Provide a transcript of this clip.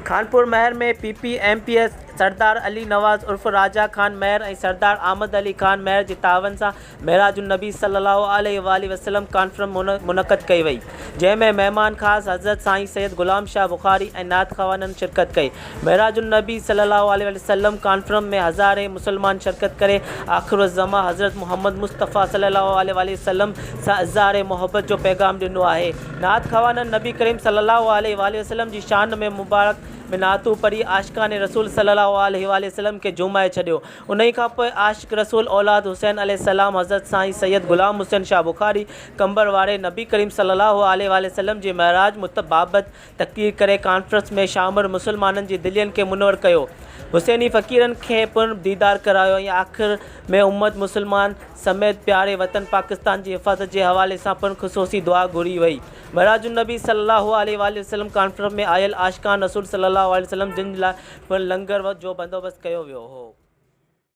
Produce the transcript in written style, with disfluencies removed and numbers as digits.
खानपुर महर में PPMPS सरदार अली नवाज़ उर्फ़ राजा खान महर ऐं सरदार आमद अली खान महर जी तावन सां मेराजुन नबी सल्लल्लाहु अलैहि वसल्लम कॉन्फ्रेंस मुनक़द कई वई, जंहिंमें महिमान ख़ास हज़रत साईं सैयद ग़ुलाम शाह बुखारी ऐं नात ख़वाननि शिरकत कई। मेराजुन नबी सल्लल्लाहु अलैहि वसल्लम कॉन्फ्रेंस में हज़ारे मुसलमान शिरकत करे आख़िरुज़्ज़मा हज़रत मोहम्मद मुस्तफ़ा सल्लल्लाहु अलैहि वसल्लम सां इज़हारे मोहब्बत जो पैगाम ॾिनो आहे। नात ख़वाननि नबी करीम सल्लल्लाहु अलैहि वसल्लम जी शान में मुबारक में नातू पढ़ी आशिक़ान रसूल सल्लल्लाहु अलैहि वसल्लम के जुमाए छॾियो। उन खां पोइ आशिक़ रसूल औलाद हुसैन अलैहिस्सलाम हज़रत साईं सैयद ग़ुलाम हुसैन शाह बुखारी कंबर वारे नबी करीम सल्लल्लाहु अलैहि वसल्लम जी महराज बाबति तक़रीर करे कॉन्फ्रेंस में शामिल मुसलमाननि जी दिलियनि खे मुनवर कयो, हुसैनी फ़क़ीरनि खे पिणु दीदार करायो ऐं आख़िर में उम्मत मुसलमान समेत प्यारे वतन पाकिस्तान जी हिफ़ाज़त जे हवाले सां पिणु ख़ुसूसी दुआ घुरी वई। मेराजुन नबी सल्लल्लाहु अलैहि वसल्लम कॉन्फ्रेंस में आयल आशिक़ान रसूल सल्लल्लाहु अलैहि वसल्लम जिन लाइ पिणु लंगर जो बंदोबस्तु कयो वियो हो।